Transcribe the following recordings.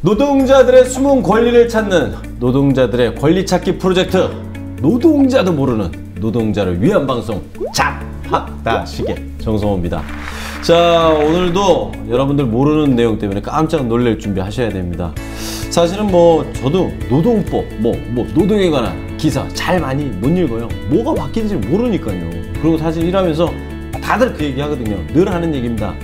노동자들의 숨은 권리를 찾는 노동자들의 권리 찾기 프로젝트, 노동자도 모르는 노동자를 위한 방송 잡학다식의 정성호입니다. 자, 오늘도 여러분들 모르는 내용 때문에 깜짝 놀랄 준비 하셔야 됩니다. 사실은 저도 노동법, 노동에 관한 기사 잘 많이 못 읽어요. 뭐가 바뀐지 모르니까요. 그리고 사실 일하면서 다들 그 얘기 하거든요. 늘 하는 얘기입니다.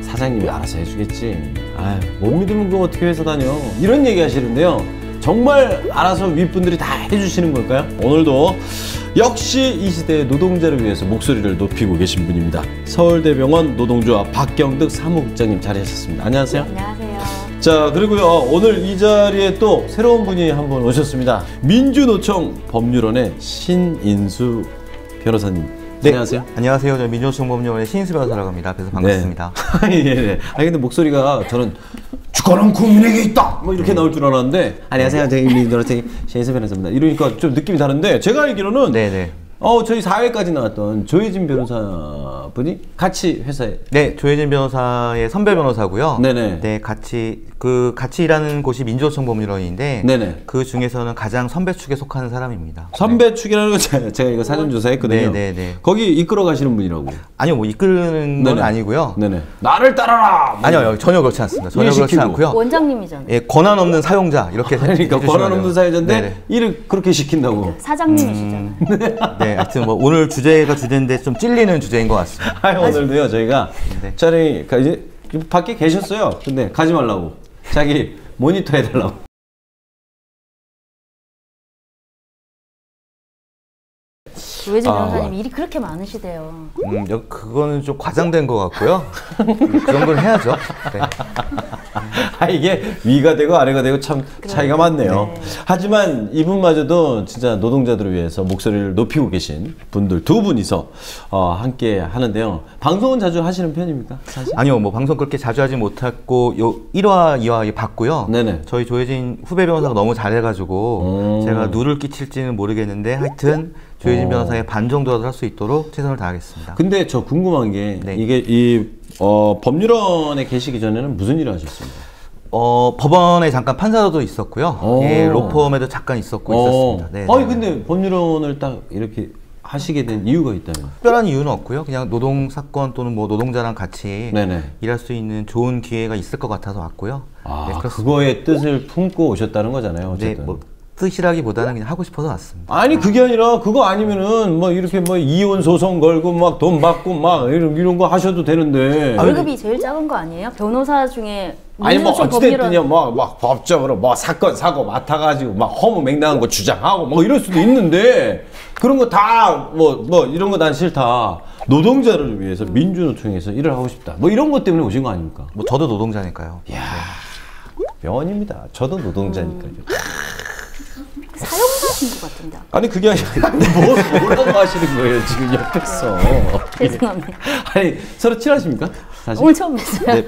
사장님이 알아서 해주겠지. 아유, 못 믿으면 그거 어떻게 회사 다녀. 이런 얘기 하시는데요. 정말 알아서 윗분들이 다 해주시는 걸까요? 오늘도 역시 이 시대의 노동자를 위해서 목소리를 높이고 계신 분입니다. 서울대병원 노동조합 박경득 사무국장님 자리하셨습니다. 안녕하세요. 안녕하세요. 자, 그리고요, 오늘 이 자리에 또 새로운 분이 한 분 오셨습니다. 민주노총 법률원의 신인수 변호사님. 네, 안녕하세요. 안녕하세요. 저는 민주노총 법률원의 신인수 변호사라고 합니다. 그래서 반갑습니다. 네. 예. 아니 근데 목소리가 저는 주권은 국민에게 있다! 이렇게 나올 줄 알았는데, 안녕하세요. 저희 민주노총 신인수 변호사입니다. 이러니까 좀 느낌이 다른데, 제가 알기로는 네네. 저희 4회까지 나왔던 조혜진 변호사분이 같이 회사에. 네, 조혜진 변호사의 선배 변호사고요. 네네. 네, 같이 일하는 곳이 민주노총 법률원인데, 네네. 그 중에서는 가장 선배 축에 속하는 사람입니다. 선배 축이라는 건 제가 이거 사전 조사했거든요. 네네네. 거기 이끌어 가시는 분이라고. 아니요, 이끄는 건 아니고요. 네네. 나를 따라라! 아니요, 전혀 그렇지 않습니다. 전혀 그렇지 않고요. 원장님이잖아요. 예, 권한 없는 사용자, 이렇게 그러니까 권한 없는 사회자인데 네네. 일을 그렇게 시킨다고. 사장님이시잖아요. 네, 하여튼 오늘 주제가 주제인데 좀 찔리는 주제인 것 같습니다. 오늘도요, 저희가 네. 촬영이 이제 밖에 계셨어요. 근데 가지 말라고. 자기 모니터 해달라고. 조혜진 변호사님 일이 그렇게 많으시대요. 그거는 좀 과장된 것 같고요. 그 정도는 해야죠. 네. 이게 위가 되고 아래가 되고 참 차이가 많네요. 네. 하지만 이분마저도 진짜 노동자들을 위해서 목소리를 높이고 계신 분들 두 분이서 함께 하는데요. 방송은 자주 하시는 편입니까? 사실? 아니요, 방송 그렇게 자주 하지 못했고 1화, 2화 봤고요. 네네. 저희 조혜진 후배 변호사가 너무 잘해가지고 제가 누를 끼칠지는 모르겠는데 하여튼 조혜진 변호사의 반 정도라도 할 수 있도록 최선을 다하겠습니다. 근데 저 궁금한 게 네. 이게 법률원에 계시기 전에는 무슨 일을 하셨습니까? 법원에 잠깐 판사도 있었고요. 예, 로펌에도 잠깐 있었고 있었습니다. 네, 아니 근데 법률원을 딱 이렇게 하시게 된 이유가 있다면? 특별한 이유는 없고요. 그냥 노동 사건 또는 노동자랑 같이 네네. 일할 수 있는 좋은 기회가 있을 것 같아서 왔고요. 네, 그거의 뜻을 품고 오셨다는 거잖아요. 어쨌든. 네, 뜻이라기보다는 그냥 하고 싶어서 왔습니다. 아니 그게 아니라 그거 아니면은 이렇게 이혼 소송 걸고 돈 받고 이런 거 하셔도 되는데. 월급이 제일 작은 거 아니에요? 변호사 중에. 아니 어찌됐든요 법적으로 사건 사고 맡아가지고 허무맹랑한 거 주장하고 이럴 수도 있는데 그런 거 다 이런 거 난 싫다. 노동자를 위해서 민주노총에서 일을 하고 싶다. 이런 것 때문에 오신 거 아닙니까? 저도 노동자니까요. 이야, 명언입니다. 저도 노동자니까요. 사용자신 것 같은데. 아니 그게 아니라 뭐라고 하시는 거예요 지금 옆에서. 죄송합니다. 아니 서로 친하십니까? 사실? 오늘 처음 뵀어요. 네.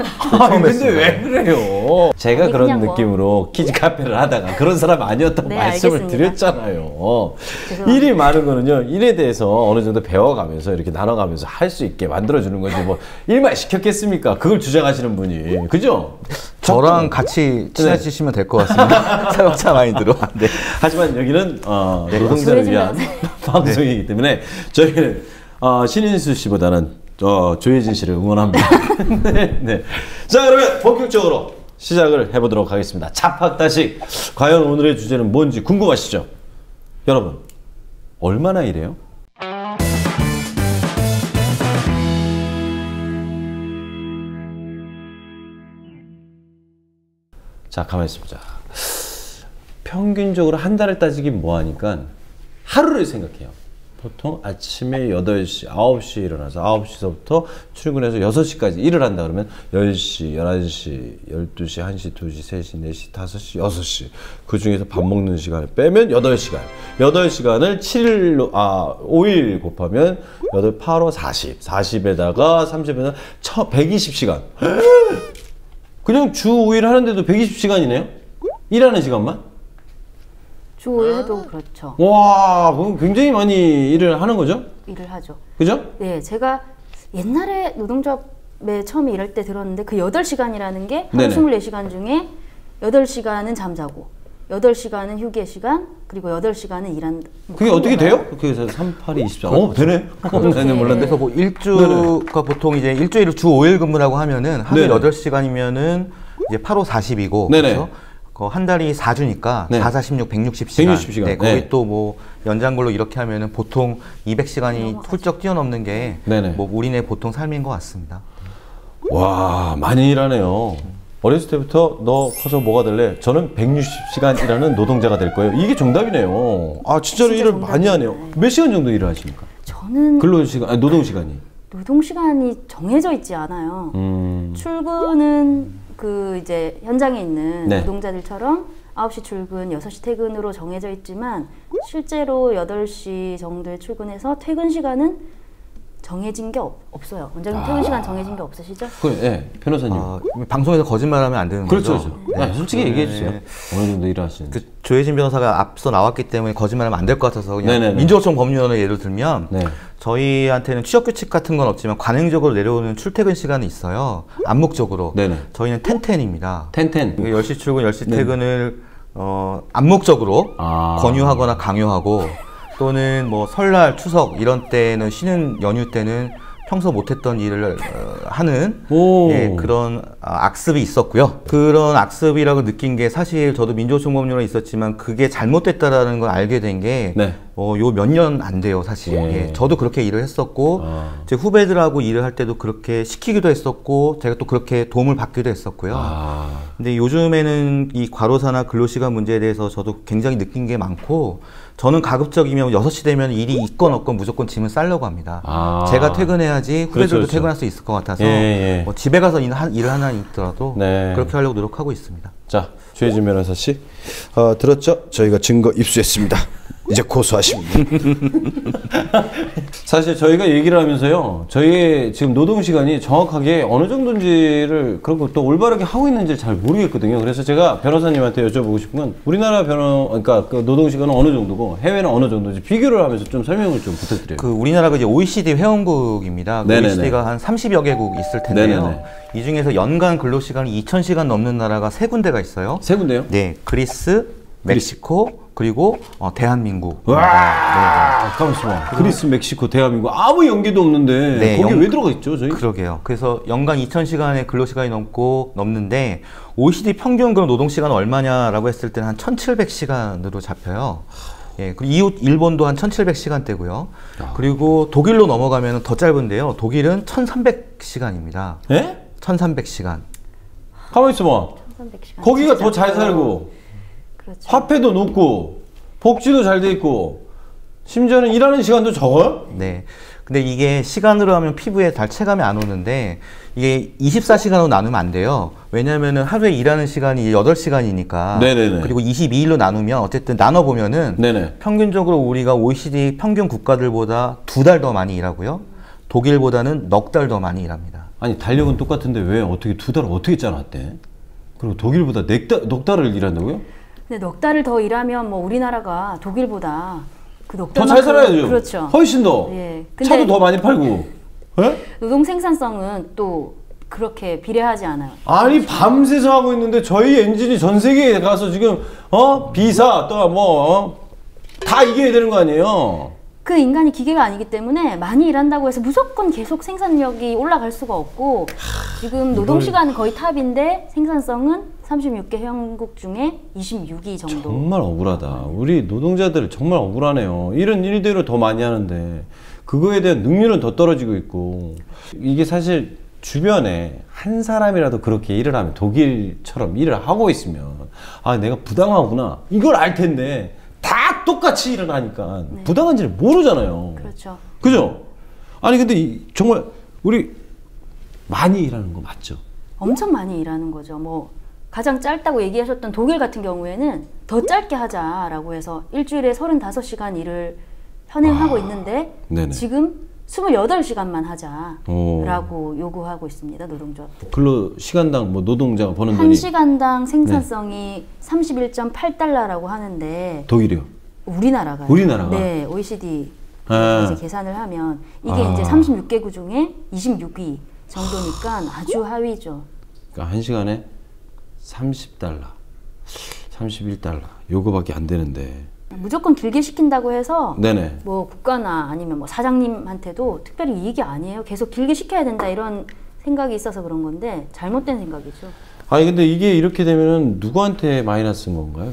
근데 왜 그래요? 제가 그런 느낌으로 키즈 카페를 하다가 그런 사람 아니었다고 말씀을 알겠습니다. 드렸잖아요. 죄송합니다. 일이 많은 거는요, 일에 대해서 어느 정도 배워가면서 이렇게 나눠가면서 할 수 있게 만들어주는 거지 일만 시켰겠습니까? 그걸 주장하시는 분이. 그죠? 저랑 같이 친해지시면 될 것 같습니다. 사용자 마인드로. 네. 하지만 여기는 노동자를 위한 방송이기 때문에 저희는 신인수 씨보다는 조혜진 씨를 응원합니다. 네. 자, 그러면 본격적으로 시작을 해보도록 하겠습니다. 잡학다식. 과연 오늘의 주제는 뭔지 궁금하시죠? 여러분, 얼마나 일해요? 자, 가만히 있어보자. 평균적으로 한 달을 따지긴 뭐하니까 하루를 생각해요. 보통 아침에 8시, 9시에 일어나서 9시서부터 출근해서 6시까지 일을 한다 그러면 10시, 11시, 12시, 1시, 2시, 3시, 4시, 5시, 6시 그 중에서 밥 먹는 시간을 빼면 8시간 8시간을 5일 곱하면 8, 8, 5, 40 40에다가 30에다가 120시간 그냥 주 5일 하는데도 120시간이네요? 일하는 시간만? 주 5일 해도 그렇죠. 와, 그럼 굉장히 많이 일을 하는 거죠? 일을 하죠. 그죠? 네, 제가 옛날에 노동조합에 처음에 일할 때 들었는데 그 8시간이라는 게 하루 네네. 24시간 중에 8시간은 잠자고 8시간은 휴게 시간 그리고 8시간은 일한 그게 어떻게 돼요? 그래서 3, 8, 24. 되네. 나는 몰랐는데. 그래서 뭐 일주가 보통 이제 일주일을 주 5일 근무라고 하면은 하루에 네네. 8시간이면은 이제 8, 5, 40이고 네네. 그렇죠? 한 달이 4주니까 네. 4, 4, 16, 160시간. 160시간. 네, 거기 네. 또 뭐 연장근로 이렇게 하면은 보통 200시간이 훌쩍 뛰어넘는 게 네네. 뭐 우리네 보통 삶인 것 같습니다. 와, 많이 일하네요. 어렸을 때부터 너 커서 뭐가 될래? 저는 160시간 일하는 노동자가 될 거예요. 이게 정답이네요. 아, 진짜로 진짜 일을 정답이네요. 많이 하네요. 몇 시간 정도 일을 하십니까? 저는 근로시간, 아니, 노동시간이. 노동시간이 정해져 있지 않아요. 출근은 그 이제 현장에 있는 네. 노동자들처럼 9시 출근, 6시 퇴근으로 정해져 있지만 실제로 8시 정도에 출근해서 퇴근 시간은 정해진 게 없어요. 원장님 퇴근 시간 정해진 게 없으시죠? 네, 변호사님. 방송에서 거짓말하면 안 되는 그렇죠, 거죠. 그렇죠. 네, 솔직히 얘기해 주세요. 어느 정도 일하시는지. 그 조혜진 변호사가 앞서 나왔기 때문에 거짓말하면 안 될 것 같아서 그냥 네네네. 민주노총 법률원을 예를 들면 네. 저희한테는 취업 규칙 같은 건 없지만 관행적으로 내려오는 출퇴근 시간이 있어요. 암묵적으로. 네네. 저희는 텐텐입니다. 텐텐. 10시 출근, 10시 퇴근을 암묵적으로 권유하거나 강요하고 또는 뭐 설날, 추석 이런 때는 쉬는 연휴 때는 평소 못했던 일을 하는 예, 그런 악습이 있었고요. 그런 악습이라고 느낀 게 사실 저도 민주노총법률원에 있었지만 그게 잘못됐다라는 걸 알게 된 게 네. 요 몇 년 안 돼요, 사실. 예. 예, 저도 그렇게 일을 했었고 제 후배들하고 일을 할 때도 그렇게 시키기도 했었고 제가 또 그렇게 도움을 받기도 했었고요. 근데 요즘에는 이 과로사나 근로시간 문제에 대해서 저도 굉장히 느낀 게 많고 저는 가급적이면 6시 되면 일이 있건 없건 무조건 짐을 싸려고 합니다. 제가 퇴근해야지 후배들도 그렇죠. 퇴근할 수 있을 것 같아서 예. 뭐 집에 가서 일을 하나 있더라도 네. 그렇게 하려고 노력하고 있습니다. 자, 조혜진 변호사 씨. 들었죠? 저희가 증거 입수했습니다. 이제 고소하십니다. 사실 저희가 얘기를 하면서요, 저희의 지금 노동시간이 정확하게 어느 정도인지를, 그리고 또 올바르게 하고 있는지를 잘 모르겠거든요. 그래서 제가 변호사님한테 여쭤보고 싶은 건, 우리나라 그러니까 그 노동시간은 어느 정도고, 해외는 어느 정도인지 비교를 하면서 좀 설명을 좀 부탁드려요. 그 우리나라가 이제 OECD 회원국입니다. 네네네. OECD가 한 30여 개국 있을 텐데요. 네네네. 이 중에서 연간 근로시간이 2,000시간 넘는 나라가 3군데가 있어요. 세 군데요? 네, 그리스, 멕시코, 그리고 대한민국. 와, 잠깐만 있어봐. 그리스, 멕시코, 대한민국 아무 연계도 없는데 네, 거기 왜 들어가 있죠, 저희? 그러게요. 그래서 연간 2,000시간의 근로시간이 넘는데 OECD 평균 그런 노동시간은 얼마냐라고 했을 때는 한 1,700시간으로 잡혀요. 예, 그리고 이웃 일본도 한 1,700시간대고요. 그리고 독일로 넘어가면 더 짧은데요. 독일은 1,300시간입니다. 예? 1,300시간. 가만히 있어봐. 1300시간. 거기가 더 잘 살고, 그렇죠. 화폐도 높고, 복지도 잘 돼 있고, 심지어는 일하는 시간도 적어요? 네. 근데 이게 시간으로 하면 피부에 잘 체감이 안 오는데 이게 24시간으로 나누면 안 돼요. 왜냐면은 하루에 일하는 시간이 8시간이니까. 네네네. 그리고 22일로 나누면 어쨌든 나눠보면은 네네. 평균적으로 우리가 OECD 평균 국가들보다 2달 더 많이 일하고요. 독일보다는 넉 달 더 많이 일합니다. 아니, 달력은 똑같은데 왜 어떻게 2달을 어떻게 짜놨대? 그리고 독일보다 넉 달을 일한다고요? 근데 넉 달을 더 일하면 뭐 우리나라가 독일보다 그 넉 더 달만큼 잘 살아야죠. 그렇죠. 훨씬 더. 예. 근데 차도 더 많이 팔고. 예? 노동 생산성은 또 그렇게 비례하지 않아요. 아니, 밤새서 하고 있는데 저희 엔진이 전 세계에 가서 지금 비사 또 다 이겨야 되는 거 아니에요? 그 인간이 기계가 아니기 때문에 많이 일한다고 해서 무조건 계속 생산력이 올라갈 수가 없고 지금 노동시간은 거의 탑인데 생산성은 36개 회원국 중에 26위 정도. 정말 억울하다. 우리 노동자들 정말 억울하네요. 일은 일대로 더 많이 하는데 그거에 대한 능률은 더 떨어지고 있고, 이게 사실 주변에 한 사람이라도 그렇게 일을 하면, 독일처럼 일을 하고 있으면 내가 부당하구나 이걸 알 텐데 다 똑같이 일을 하니까 부당한지를 모르잖아요. 그렇죠. 그죠? 아니 근데 정말 우리 많이 일하는 거 맞죠? 엄청 많이 일하는 거죠. 뭐 가장 짧다고 얘기하셨던 독일 같은 경우에는 더 짧게 하자라고 해서 일주일에 35시간 일을 현행하고 있는데 네네. 지금 28시간만 하자라고 요구하고 있습니다. 노동조합. 근로 시간당 뭐 노동자가 버는 돈이 1시간당 생산성이 31.8달러라고 하는데 독일이요? 우리나라가 네, OECD 이제 계산을 하면 이게 이제 36개국 중에 26위 정도니까 아주 하위죠. 그러니까 1시간에 30달러. 31달러 요거밖에 안 되는데 무조건 길게 시킨다고 해서 네네. 뭐 국가나 아니면 뭐 사장님한테도 특별히 이익이 아니에요. 계속 길게 시켜야 된다 이런 생각이 있어서 그런 건데 잘못된 생각이죠. 아니 근데 이게 이렇게 되면은 누구한테 마이너스인 건가요?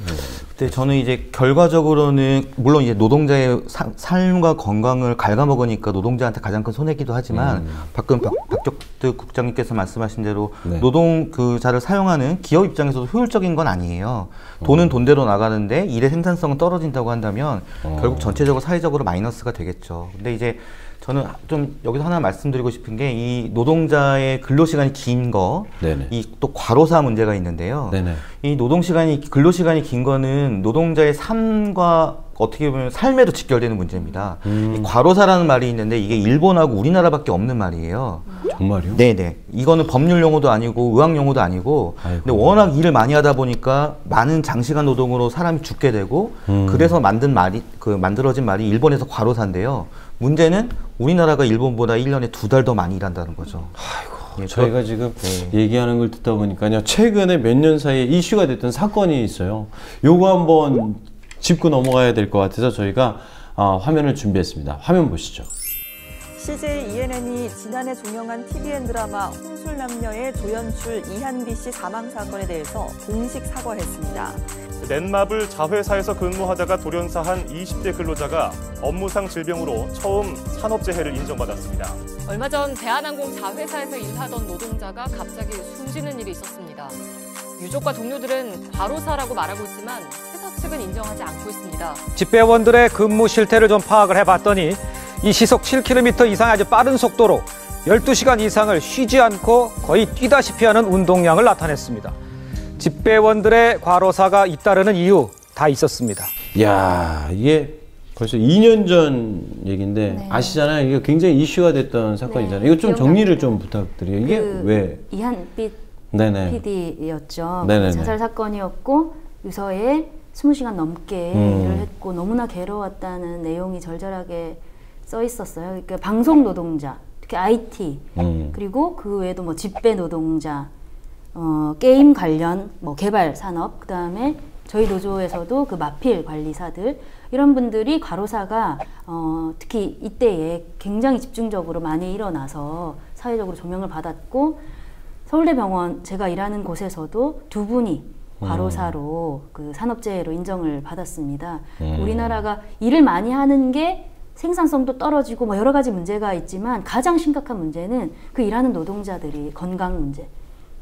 근데 저는 이제 결과적으로는 물론 이제 노동자의 삶과 건강을 갉아먹으니까 노동자한테 가장 큰 손해기도 하지만 방금 박격득 국장님께서 말씀하신 대로 네. 노동자를 사용하는 기업 입장에서도 효율적인 건 아니에요. 돈은 돈대로 나가는데 일의 생산성은 떨어진다고 한다면 결국 전체적으로 사회적으로 마이너스가 되겠죠. 근데 이제 저는 좀 여기서 하나 말씀드리고 싶은 게 이 노동자의 근로시간이 긴 거, 이 또 과로사 문제가 있는데요. 네네. 이 근로시간이 긴 거는 노동자의 삶과 어떻게 보면 삶에도 직결되는 문제입니다. 이 과로사라는 말이 있는데 이게 일본하고 우리나라밖에 없는 말이에요. 정말요? 네네. 이거는 법률 용어도 아니고 의학 용어도 아니고 근데 워낙 일을 많이 하다 보니까 많은 장시간 노동으로 사람이 죽게 되고 그래서 만들어진 말이 일본에서 과로사인데요. 문제는 우리나라가 일본보다 1년에 2달 더 많이 일한다는 거죠. 아이고, 저희가 지금 얘기하는 걸 듣다 보니까요. 최근에 몇 년 사이에 이슈가 됐던 사건이 있어요. 요거 한번 짚고 넘어가야 될 것 같아서 저희가 화면을 준비했습니다. 화면 보시죠. CJ ENM이 지난해 종영한 TVN 드라마 혼술남녀의 조연출 이한비 씨 사망 사건에 대해서 공식 사과했습니다. 넷마블 자회사에서 근무하다가 돌연사한 20대 근로자가 업무상 질병으로 처음 산업재해를 인정받았습니다. 얼마 전 대한항공 자회사에서 일하던 노동자가 갑자기 숨지는 일이 있었습니다. 유족과 동료들은 과로사라고 말하고 있지만 회사 측은 인정하지 않고 있습니다. 집배원들의 근무 실태를 좀 파악을 해봤더니 이 시속 7km 이상의 아주 빠른 속도로 12시간 이상을 쉬지 않고 거의 뛰다시피 하는 운동량을 나타냈습니다. 집배원들의 과로사가 잇따르는 이유 다 있었습니다. 이야, 이게 벌써 2년 전 얘기인데 네. 아시잖아요. 이게 굉장히 이슈가 됐던 사건이잖아요. 이거 좀 정리를 좀 부탁드려요. 이게 왜? 이한빛 네네. PD였죠. 네네네. 자살 사건이었고 유서에 20시간 넘게 일을 했고 너무나 괴로웠다는 내용이 절절하게 써 있었어요. 그러니까 방송 노동자, 특히 IT, 그리고 그 외에도 뭐 집배 노동자, 게임 관련 뭐 개발 산업, 그다음에 저희 노조에서도 그 마필 관리사들 이런 분들이 과로사가 특히 이때에 굉장히 집중적으로 많이 일어나서 사회적으로 조명을 받았고 서울대병원 제가 일하는 곳에서도 2분이 과로사로 그 산업재해로 인정을 받았습니다. 우리나라가 일을 많이 하는 게 생산성도 떨어지고 뭐 여러 가지 문제가 있지만 가장 심각한 문제는 그 일하는 노동자들이 건강 문제,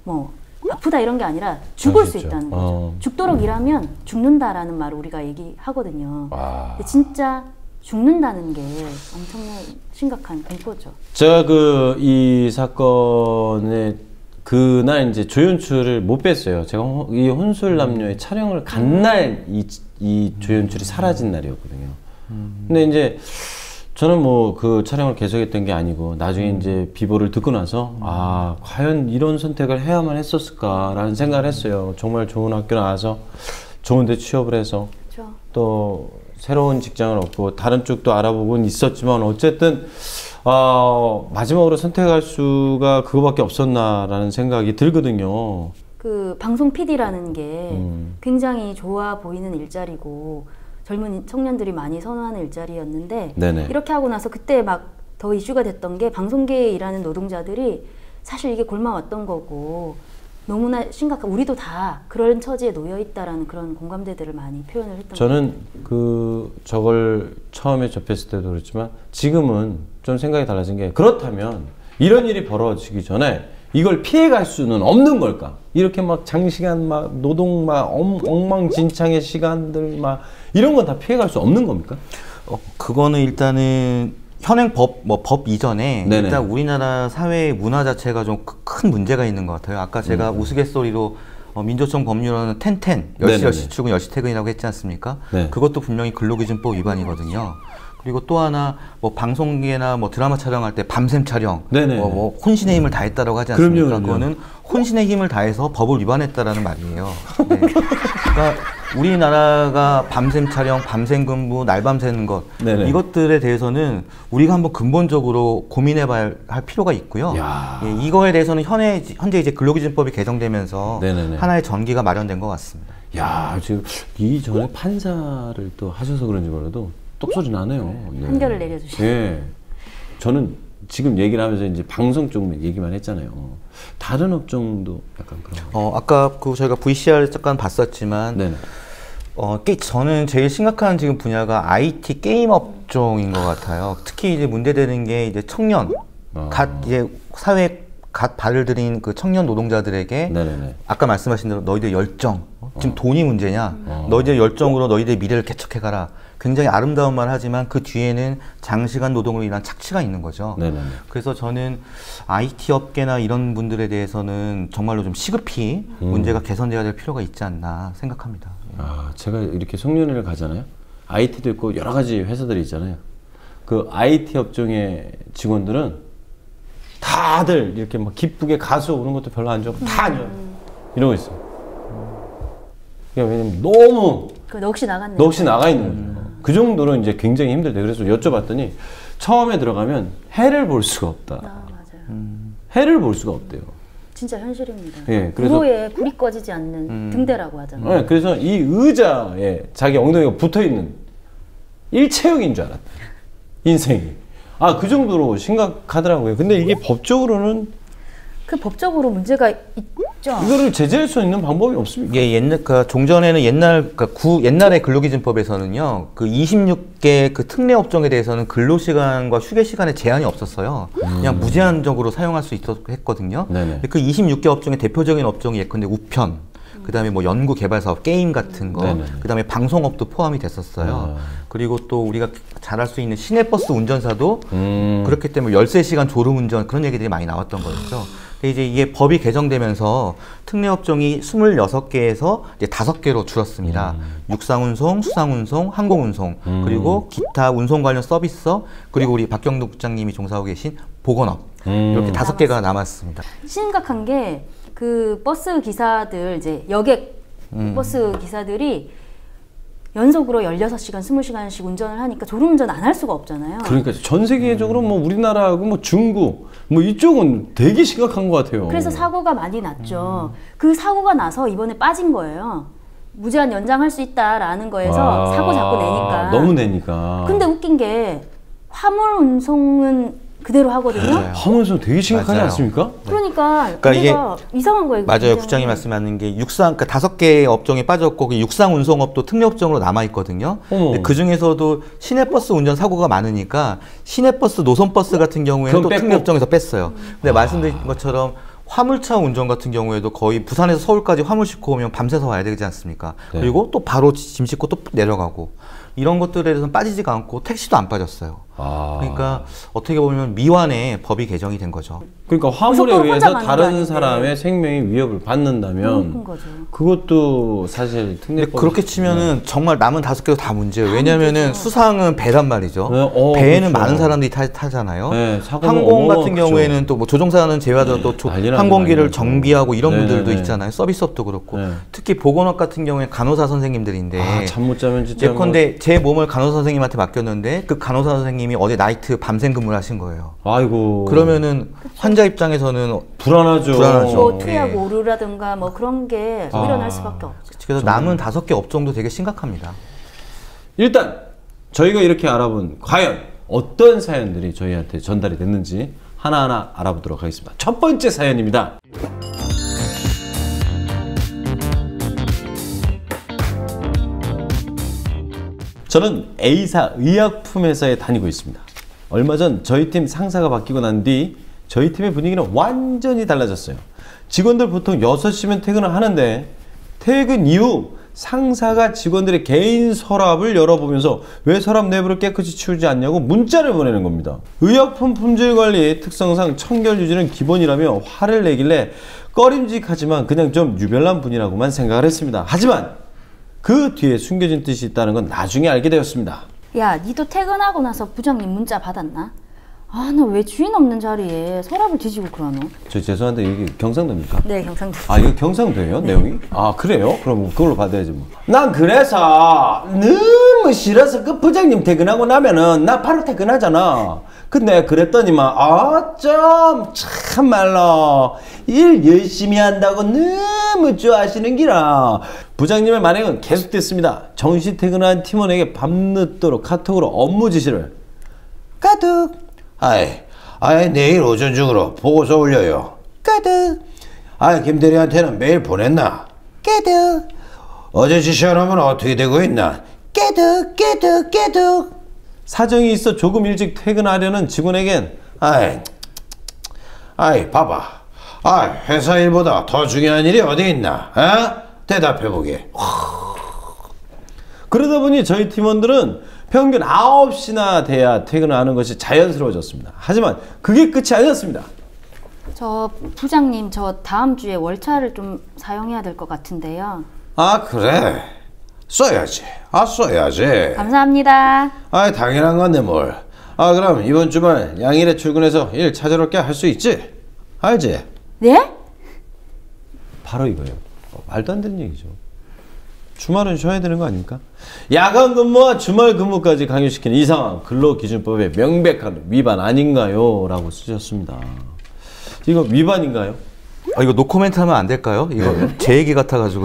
뭐 아프다 이런 게 아니라 죽을 수 있다는 거죠. 죽도록 일하면 죽는다라는 말을 우리가 얘기하거든요. 근데 진짜 죽는다는 게 엄청난 심각한 공포죠. 제가 이 사건에 그날 이제 조연출을 못 뺐어요. 제가 이 혼술남녀의 촬영을 간 날 이 조연출이 사라진 날이었거든요. 근데 이제 저는 뭐 그 촬영을 계속했던 게 아니고 나중에 이제 비보를 듣고 나서 과연 이런 선택을 해야만 했었을까라는 생각을 했어요. 정말 좋은 학교 나와서 좋은 데 취업을 해서 그렇죠. 또 새로운 직장을 얻고 다른 쪽도 알아보고는 있었지만 어쨌든 마지막으로 선택할 수가 그거밖에 없었나라는 생각이 들거든요. 그 방송 PD라는 게 굉장히 좋아 보이는 일자리고 젊은 청년들이 많이 선호하는 일자리였는데 네네. 이렇게 하고 나서 그때 막 더 이슈가 됐던 게 방송계에 일하는 노동자들이 사실 이게 골마왔던 거고 너무나 심각한 우리도 다 그런 처지에 놓여 있다라는 그런 공감대들을 많이 표현을 했던 저는 저걸 처음에 접했을 때도 그렇지만 지금은 좀 생각이 달라진 게 그렇다면 이런 일이 벌어지기 전에 이걸 피해갈 수는 없는 걸까? 이렇게 막 장시간 막 노동 막 엉망진창의 시간들 막 이런 건 다 피해갈 수 없는 겁니까? 그거는 일단은 현행 법 이전에 네네. 일단 우리나라 사회 문화 자체가 좀 큰 문제가 있는 것 같아요. 아까 제가 우스갯소리로 민조청 법률로는 10-10, 10시 출근, 10시 퇴근이라고 했지 않습니까? 네. 그것도 분명히 근로기준법 위반이거든요. 그리고 또 하나 뭐 방송계나 뭐 드라마 촬영할 때 밤샘 촬영, 네네. 뭐 혼신의 힘을 다했다라고 하지 않습니까? 그럼요. 그거는 혼신의 힘을 다해서 법을 위반했다라는 말이에요. 네. 그러니까 우리나라가 밤샘 촬영, 밤샘 근무, 날밤 새는 것 네네. 이것들에 대해서는 우리가 한번 근본적으로 고민해봐야 할 필요가 있고요. 예, 이거에 대해서는 현재 이제 근로기준법이 개정되면서 네네네. 하나의 전기가 마련된 것 같습니다. 야, 지금 이전에 판사를 또 하셔서 그런지 몰라도 똑소리 나네요. 예. 판결을 내려주시죠. 예. 저는 지금 얘기를 하면서 이제 방송 쪽 얘기만 했잖아요. 다른 업종도 약간 그런. 아까 저희가 VCR 잠깐 봤었지만, 네네. 저는 제일 심각한 지금 분야가 IT 게임 업종인 것 같아요. 특히 이제 문제되는 게 이제 청년, 이제 사회에 갓 발을 들인 그 청년 노동자들에게 네네네. 아까 말씀하신 대로 너희들 열정, 지금 돈이 문제냐? 너희들 열정으로 너희들 미래를 개척해가라. 굉장히 아름다운 말 하지만 그 뒤에는 장시간 노동으로 인한 착취가 있는 거죠. 네네. 그래서 저는 IT 업계나 이런 분들에 대해서는 정말로 좀 시급히 문제가 개선돼야 될 필요가 있지 않나 생각합니다. 아, 제가 이렇게 송년회를 가잖아요. IT도 있고 여러 가지 회사들이 있잖아요. 그 IT 업종의 직원들은 다들 이렇게 막 기쁘게 가수 오는 것도 별로 안 좋고 다 이러고 있어요. 왜냐면 너무 넋이 나갔네요. 넋이 나가 있는 거죠. 그 정도로 이제 굉장히 힘들대. 그래서 여쭤봤더니 처음에 들어가면 해를 볼 수가 없다. 맞아요. 해를 볼 수가 없대요. 진짜 현실입니다. 예, 그래서 구로에 불이 꺼지지 않는 등대라고 하잖아요. 네, 그래서 이 의자에 자기 엉덩이가 붙어 있는 일체형인 줄 알았다. 인생이. 아, 그 정도로 심각하더라고요. 근데 이게 법적으로는 그 법적으로 문제가 있죠. 이거를 제재할 수 있는 방법이 없습니까? 예, 종전에는 옛날의 근로기준법에서는요, 그 26개 그 특례 업종에 대해서는 근로시간과 휴게시간에 제한이 없었어요. 그냥 무제한적으로 사용할 수 했거든요. 네네. 그 26개 업종의 대표적인 업종이 예컨대 우편, 그 다음에 뭐 연구 개발 사업, 게임 같은 거, 그 다음에 방송업도 포함이 됐었어요. 그리고 또 우리가 잘 알 수 있는 시내버스 운전사도 그렇기 때문에 13시간 졸음운전 그런 얘기들이 많이 나왔던 거였죠. 근데 이제 이게 법이 개정되면서 특례 업종이 26개에서 이제 5개로 줄었습니다. 육상운송, 수상운송, 항공운송, 그리고 기타 운송 관련 서비스업, 그리고 우리 박경도 국장님이 종사하고 계신 보건업 이렇게 5개가 남았습니다. 심각한 게 그 버스 기사들 이제 여객 버스 기사들이 연속으로 16시간, 20시간씩 운전을 하니까 졸음운전 안 할 수가 없잖아요. 그러니까 전 세계적으로 뭐 우리나라하고 뭐 중국 뭐 이쪽은 되게 심각한 것 같아요. 그래서 사고가 많이 났죠. 그 사고가 나서 이번에 빠진 거예요. 무제한 연장할 수 있다라는 거에서 사고 자꾸 내니까. 너무 내니까. 근데 웃긴 게 화물 운송은 그대로 하거든요. 화물 운송 되게 심각하지 맞아요. 않습니까? 그러니까 이게 이상한 거예요. 맞아요. 국장이 말씀하는 게 그러니까 5개의 업종이 빠졌고 그 육상 운송업도 특례 업종으로 남아 있거든요. 근데 그 중에서도 시내버스 운전 사고가 많으니까 시내버스, 노선버스 같은 경우에는 또 특례 업종에서 뺐어요. 근데 말씀드린 것처럼 화물차 운전 같은 경우에도 거의 부산에서 서울까지 화물 싣고 오면 밤새서 와야 되지 않습니까? 네. 그리고 또 바로 짐 싣고 또 내려가고 이런 것들에 대해서는 빠지지가 않고 택시도 안 빠졌어요. 그러니까 어떻게 보면 미완의 법이 개정이 된 거죠. 그러니까 화물에 의해서 다른 사람의 생명이 위협을 받는다면 그것도 사실 특례법. 그렇게 치면은 정말 남은 5개도 다 문제예요. 왜냐면은 수상은 배란 말이죠. 배에는 그렇죠. 많은 사람들이 타잖아요. 네, 항공 같은 경우에는 또 뭐 조종사는 제외하더라도 또 항공기를 정비하고 이런 분들도 있잖아요. 서비스업도 그렇고. 특히 보건업 같은 경우에 간호사 선생님들인데 잠 못 자면 진짜 예컨대 제 몸을 간호사 선생님한테 맡겼는데 그 간호사 선생님이 어제 나이트 밤샘 근무를 하신 거예요. 아이고. 그러면은 환자 입장에서는 불안하죠. 뭐 투약 오류라든가 뭐 그런 게 일어날 수밖에 없죠. 그래서 남은 5개 업종도 되게 심각합니다. 일단 저희가 이렇게 알아본 과연 어떤 사연들이 저희한테 전달이 됐는지 하나하나 알아보도록 하겠습니다. 첫 번째 사연입니다. 저는 A사 의약품 회사에 다니고 있습니다. 얼마 전 저희 팀 상사가 바뀌고 난 뒤 저희 팀의 분위기는 완전히 달라졌어요. 직원들 보통 6시면 퇴근을 하는데 퇴근 이후 상사가 직원들의 개인 서랍을 열어보면서 왜 서랍 내부를 깨끗이 치우지 않냐고 문자를 보내는 겁니다. 의약품 품질 관리 특성상 청결 유지는 기본이라며 화를 내길래 꺼림직하지만 그냥 좀 유별난 분이라고만 생각을 했습니다. 하지만 그 뒤에 숨겨진 뜻이 있다는 건 나중에 알게 되었습니다. 야, 니도 퇴근하고 나서 부장님 문자 받았나? 아, 나 왜 주인 없는 자리에 서랍을 뒤지고 그러노? 저 죄송한데 여기 경상도입니까? 네, 경상도. 아, 이거 경상도예요? 내용이? 아, 그래요? 그럼 그걸로 받아야지 뭐. 난 그래서 너무 싫어서 그 부장님 퇴근하고 나면은 나 바로 퇴근하잖아. 근데 그랬더니만 참말로 일 열심히 한다고 너무 좋아하시는 기라. 부장님의 만행은 계속됐습니다. 정시 퇴근한 팀원에게 밤늦도록 카톡으로 업무 지시를. 까득. 아이 내일 오전 중으로 보고서 올려요. 까득. 김대리한테는 메일 보냈나? 까득. 어제 지시하라면 어떻게 되고 있나? 까득. 사정이 있어 조금 일찍 퇴근하려는 직원에겐 봐봐. 회사 일보다 더 중요한 일이 어디 있나? 대답해보게. 그러다 보니 저희 팀원들은 평균 9시나 돼야 퇴근을 하는 것이 자연스러워졌습니다. 하지만 그게 끝이 아니었습니다. 저 부장님, 저 다음 주에 월차를 좀 사용해야 될 것 같은데요. 그래. 써야지. 써야지. 감사합니다. 당연한 건데 뭘. 그럼 이번 주말 양일에 출근해서 일 찾으러 올게 할 수 있지? 알지? 네? 바로 이거예요. 말도 안 되는 얘기죠. 주말은 쉬어야 되는 거 아닙니까? 야간 근무와 주말 근무까지 강요시키는 이 상황, 근로기준법의 명백한 위반 아닌가요? 라고 쓰셨습니다. 이거 위반인가요? 이거 노코멘트 하면 안 될까요? 이거 제 얘기 같아가지고.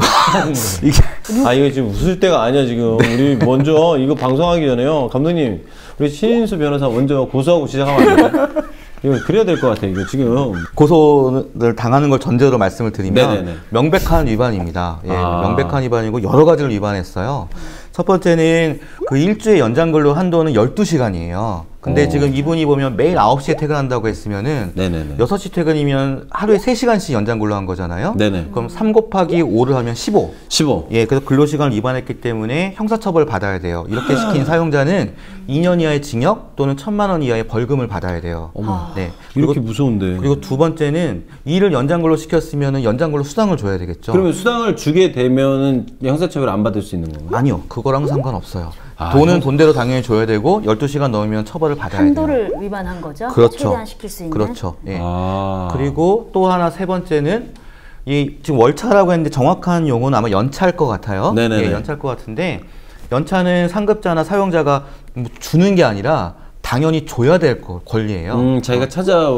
이거 지금 웃을 때가 아니야 지금. 우리 먼저 이거 방송하기 전에요. 감독님, 우리 신인수 변호사 먼저 고소하고 시작하면 안 될까요? 이거 그래야 될 것 같아요. 이거 지금 고소를 당하는 걸 전제로 말씀을 드리면 네네네. 명백한 위반입니다. 명백한 위반이고 여러 가지를 위반했어요. 첫 번째는 그 일주의 연장 근로 한도는 12시간이에요. 근데 지금 이분이 보면 매일 9시에 퇴근한다고 했으면은 네네네. 6시 퇴근이면 하루에 3시간씩 연장 근로한 거잖아요. 네네. 그럼 3 곱하기 5를 하면 15. 15. 그래서 근로시간을 위반했기 때문에 형사처벌을 받아야 돼요. 이렇게 시킨 사용자는 2년 이하의 징역 또는 1,000만 원 이하의 벌금을 받아야 돼요. 네. 이렇게 무서운데. 그리고 두 번째는 일을 연장 근로 시켰으면 연장 근로 수당을 줘야 되겠죠. 그러면 수당을 주게 되면은 형사처벌 안 받을 수 있는 건가요? 아니요. 그거랑 상관없어요. 돈은 돈대로 당연히 줘야 되고 12시간 넘으면 처벌을 받아야 돼요. 한도를 위반한 거죠? 그렇죠. 최대한 시킬 수 있는? 그렇죠. 그리고 또 하나 세 번째는 지금 월차라고 했는데 정확한 용어는 아마 연차일 것 같아요. 네네네. 연차일 것 같은데 연차는 상급자나 사용자가 주는 게 아니라 당연히 줘야 될 권리예요. 자기가 찾아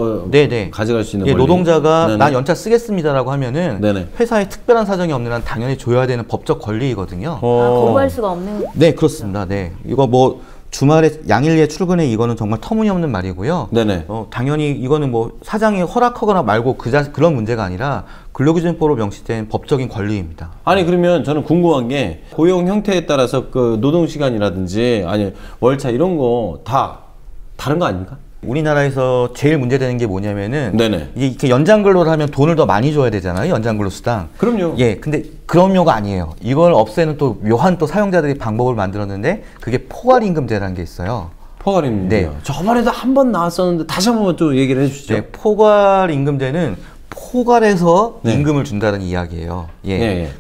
가져갈 수 있는 권리. 노동자가 네네. 난 연차 쓰겠습니다라고 하면은 네네. 회사에 특별한 사정이 없는 한 당연히 줘야 되는 법적 권리이거든요. 거부할 수가 없는. 네, 그렇습니다. 네, 이거 뭐 주말에 양일에 출근해 이거는 정말 터무니없는 말이고요. 네네. 당연히 이거는 뭐 사장이 허락하거나 말고 그런 문제가 아니라 근로기준법으로 명시된 법적인 권리입니다. 아니 그러면 저는 궁금한 게 고용 형태에 따라서 그 노동 시간이라든지 아니 월차 이런 거 다 다른 거 아닙니까? 우리나라에서 제일 문제되는 게 뭐냐면은 네네. 이게 연장 근로를 하면 돈을 더 많이 줘야 되잖아요. 연장 근로 수당. 그럼요. 근데 그런 묘가 아니에요. 이걸 없애는 또 묘한 또 사용자들이 방법을 만들었는데 그게 포괄임금제라는 게 있어요. 포괄임금제요. 네. 저번에도 한 번 나왔었는데 다시 한 번 좀 얘기를 해주시죠. 네, 포괄임금제는 포괄해서 임금을 준다는 이야기예요.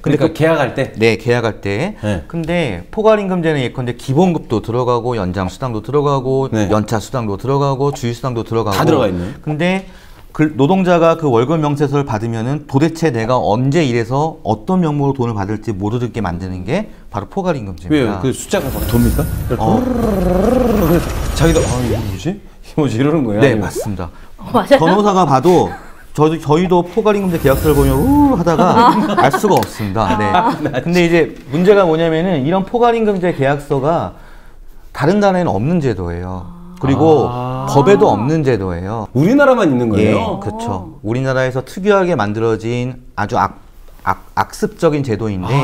그러니까 계약할 때? 네, 계약할 때. 근데 포괄임금제는 예컨대 기본급도 들어가고 연장 수당도 들어가고 연차 수당도 들어가고 주휴 수당도 들어가고 다 들어가 있네. 근데 노동자가 그 월급 명세서를 받으면은 도대체 내가 언제 일해서 어떤 명목으로 돈을 받을지 모르게 만드는 게 바로 포괄임금제입니다. 왜요? 그 숫자가 막 돕니까? 자기도 이게 뭐지? 이러는 거예요? 네, 맞습니다. 맞아요? 변호사가 봐도 저희도 포괄임금제 계약서를 보면 하다가 알 수가 없습니다. 네. 근데 이제 문제가 뭐냐면은 이런 포괄임금제 계약서가 다른 나라에는 없는 제도예요. 그리고 법에도 없는 제도예요. 우리나라만 있는 거예요? 그렇죠. 우리나라에서 특이하게 만들어진 아주 악습적인 제도인데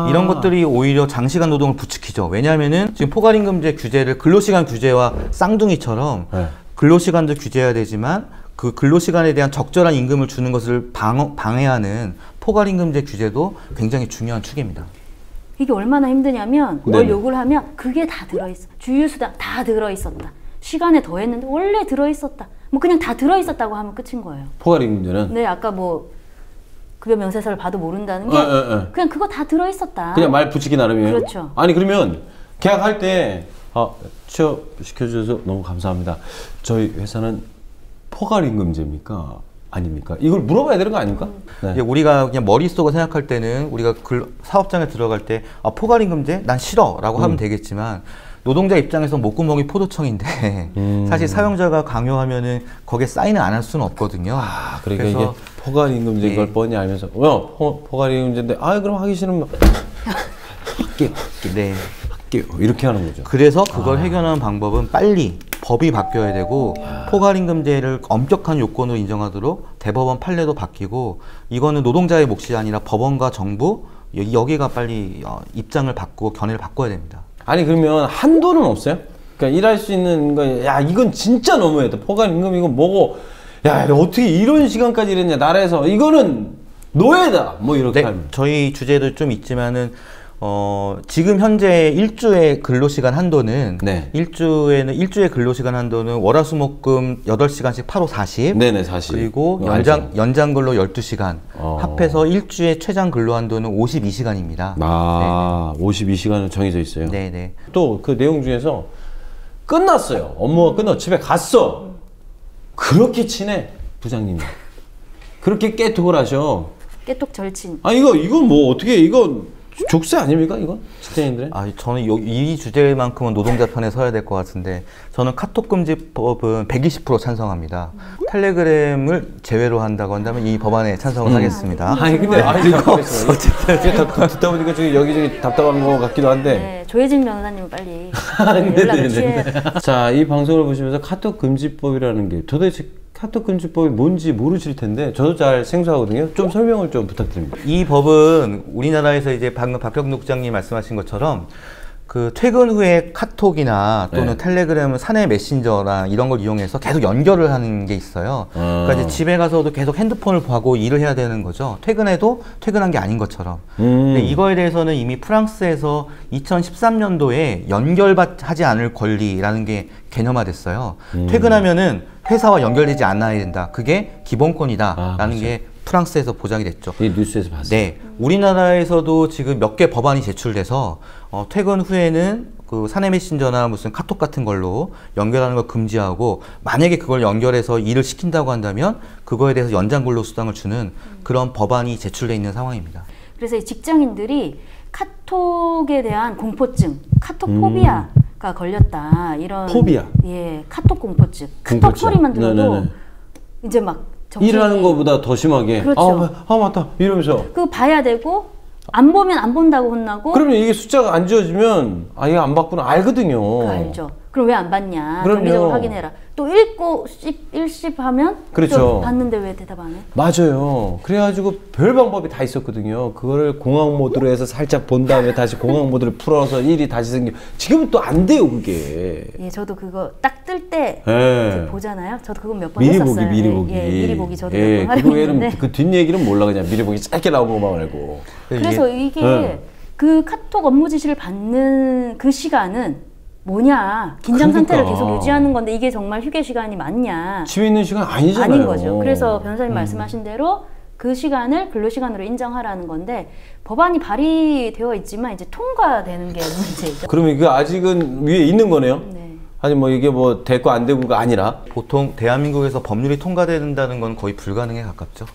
이런 것들이 오히려 장시간 노동을 부추기죠. 왜냐하면은 지금 포괄임금제 규제를 근로시간 규제와 쌍둥이처럼 근로시간도 규제해야 되지만 그 근로시간에 대한 적절한 임금을 주는 것을 방해하는 포괄임금제 규제도 굉장히 중요한 축입니다. 이게 얼마나 힘드냐면 뭘 요구를 하면 그게 다 들어있어. 주휴수당 다 들어있었다. 시간에 더했는데 원래 들어있었다. 뭐 그냥 다 들어있었다고 하면 끝인 거예요. 포괄임금제는? 네, 아까 뭐 급여 명세서를 봐도 모른다는 게 그냥 그거 다 들어있었다. 그냥 말 붙이기 나름이에요? 그렇죠. 아니 그러면 계약할 때 취업시켜주셔서 너무 감사합니다. 저희 회사는 포괄임금제입니까? 아닙니까? 이걸 물어봐야 되는 거 아닙니까? 네. 우리가 그냥 머릿속으로 생각할 때는 우리가 사업장에 들어갈 때 포괄임금제? 난 싫어 라고 하면 되겠지만 노동자 입장에서 목구멍이 포도청인데 사실 사용자가 강요하면은 거기에 사인을 안 할 수는 없거든요. 그러니까 이게 포괄임금제인 걸 뻔히 알면서 포괄임금제인데 그럼 하기 싫으면 할게요. 네. 이렇게 하는 거죠. 그래서 그걸 해결하는 방법은 빨리 법이 바뀌어야 되고 포괄임금제를 엄격한 요건으로 인정하도록 대법원 판례도 바뀌고 이거는 노동자의 몫이 아니라 법원과 정부 여기가 빨리 입장을 바꾸고 견해를 바꿔야 됩니다. 아니 그러면 한도는 없어요? 그러니까 일할 수 있는 거 이건 진짜 너무했다. 포괄임금 이건 뭐고 어떻게 이런 시간까지 일했냐 나라에서 이거는 노예다 뭐 이렇게 하면. 저희 주제도 좀 있지만은 지금 현재 일주의 근로시간 한도는 일주의 근로시간 한도는 월화수목금 8시간씩 8, 5, 40 네네 40 그리고 연장 근로 12시간 합해서 일주의 최장 근로 한도는 52시간입니다. 52시간은 정해져 있어요. 네네. 또 그 내용 중에서 끝났어요. 업무가 끝나고 집에 갔어. 그렇게 친해 부장님이. 그렇게 깨톡을 하셔. 깨톡 절친. 이건 뭐 어떻게 이건 족쇄 아닙니까 이건? 직장인들의? 저는 이 주제만큼은 노동자 편에 서야 될 것 같은데 저는 카톡금지법은 120% 찬성합니다. 텔레그램을 제외로 한다고 한다면 이 법안에 찬성을 하겠습니다. 근데 어쨌든 듣다 보니까 지금 여기저기 답답한 것 같기도 한데. 네, 조혜진 변호사님 빨리 연락을 취해. 자, 이 방송을 보시면서 카톡금지법이라는 게 도대체 카톡금지법이 뭔지 모르실 텐데 저도 잘 생소하거든요. 좀 설명을 좀 부탁드립니다. 이 법은 우리나라에서 이제 방금 박병록 국장님 말씀하신 것처럼 그 퇴근 후에 카톡이나 또는 텔레그램 사내 메신저나 이런 걸 이용해서 계속 연결을 하는 게 있어요. 그러니까 이제 집에 가서도 계속 핸드폰을 보고 일을 해야 되는 거죠. 퇴근해도 퇴근한 게 아닌 것처럼. 근데 이거에 대해서는 이미 프랑스에서 2013년도에 연결하지 않을 권리라는 게 개념화됐어요. 퇴근하면은 회사와 연결되지 않아야 된다. 그게 기본권이다라는 게 프랑스에서 보장이 됐죠. 이 뉴스에서 봤어요. 네, 우리나라에서도 지금 몇 개 법안이 제출돼서 퇴근 후에는 그 사내 메신저나 무슨 카톡 같은 걸로 연결하는 걸 금지하고 만약에 그걸 연결해서 일을 시킨다고 한다면 그거에 대해서 연장 근로 수당을 주는 그런 법안이 제출돼 있는 상황입니다. 그래서 이 직장인들이 카톡에 대한 공포증, 카톡 포비아가 걸렸다 이런 포비아. 카톡 공포증. 카톡 소리만 들어도 이제 막 일하는 것보다 더 심하게. 그렇죠. 맞다 이러면서. 그거 봐야 되고 안 보면 안 본다고 혼나고. 그러면 이게 숫자가 안 지워지면 얘 안 봤구나 알거든요. 그거 알죠. 그럼 왜 안 봤냐? 그럼요. 정기적으로 확인해라. 또 읽고 일십하면 그렇죠. 봤는데 왜 대답 안 해? 맞아요. 그래가지고 별 방법이 다 있었거든요. 그거를 공항 모드로 해서 살짝 본 다음에 다시 공항 모드를 풀어서 일이 다시 생겨. 지금은 또 안 돼요 그게. 저도 그거 딱 뜰 때 보잖아요. 저도 그거 몇 번 미리 했었어요. 보기, 미리 보기. 미리 보기 저도 몇 번 하려고 했는데. 그 뒷얘기는 몰라 그냥 미리 보기 짧게 나오는 것만 알고. 그래서 이게 그 카톡 업무 지시를 받는 그 시간은 뭐냐, 긴장 상태를 계속 유지하는 건데 이게 정말 휴게 시간이 맞냐? 집에 있는 시간 아니잖아요. 아닌 거죠. 그래서 변호사님 말씀하신 대로 그 시간을 근로시간으로 인정하라는 건데 법안이 발의되어 있지만 이제 통과되는 게 문제죠. 그러면 이거 아직은 위에 있는 거네요? 네. 아니 뭐 이게 뭐 되고 안 되고가 아니라 보통 대한민국에서 법률이 통과된다는 건 거의 불가능에 가깝죠.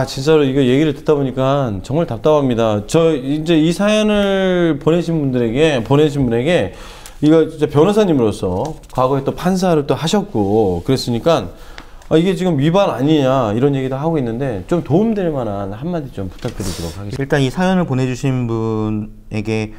진짜로 이거 얘기를 듣다 보니까 정말 답답합니다. 저 이제 이 사연을 보내신 분에게 이거 진짜 변호사님으로서 과거에 또 판사를 또 하셨고 그랬으니까 이게 지금 위반 아니냐 이런 얘기도 하고 있는데 좀 도움될 만한 한마디 좀 부탁드리도록 하겠습니다. 일단 이 사연을 보내주신 분에게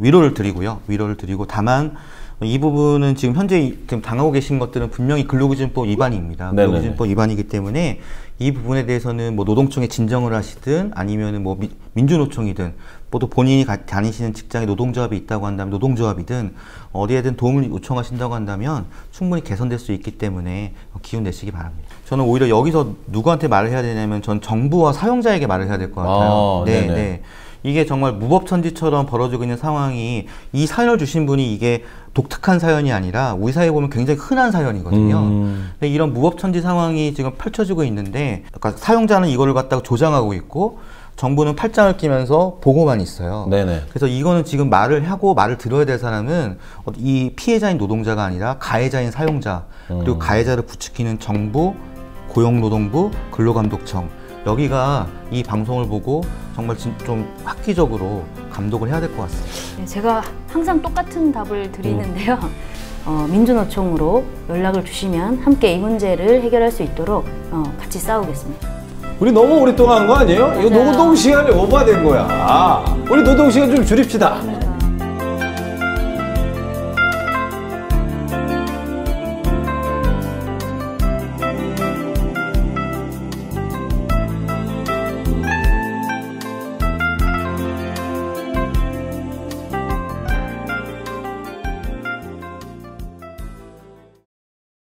위로를 드리고 다만 이 부분은 지금 현재 당하고 계신 것들은 분명히 근로기준법 위반입니다. 근로기준법 위반이기 때문에 이 부분에 대해서는 뭐 노동청에 진정을 하시든 아니면은 뭐 민주노총이든 또 본인이 다니시는 직장에 노동조합이 있다고 한다면 노동조합이든 어디에든 도움을 요청하신다고 한다면 충분히 개선될 수 있기 때문에 기운 내시기 바랍니다. 저는 오히려 여기서 누구한테 말을 해야 되냐면 전 정부와 사용자에게 말을 해야 될 것 같아요. 네. 이게 정말 무법천지처럼 벌어지고 있는 상황이 이 사연을 주신 분이 이게 독특한 사연이 아니라 우리 사회에 보면 굉장히 흔한 사연이거든요. 근데 이런 무법천지 상황이 지금 펼쳐지고 있는데 그러니까 사용자는 이거를 갖다가 조장하고 있고 정부는 팔짱을 끼면서 보고만 있어요. 네네. 그래서 이거는 지금 말을 하고 말을 들어야 될 사람은 이 피해자인 노동자가 아니라 가해자인 사용자, 그리고 가해자를 부추기는 정부, 고용노동부, 근로감독청, 여기가 이 방송을 보고 정말 좀 획기적으로 감독을 해야 될 것 같습니다. 네, 제가 항상 똑같은 답을 드리는데요. 민주노총으로 연락을 주시면 함께 이 문제를 해결할 수 있도록 같이 싸우겠습니다. 우리 너무 오랫동안 한 거 아니에요? 이거 맞아요. 노동 시간이 오버된 거야. 우리 노동 시간 좀 줄입시다.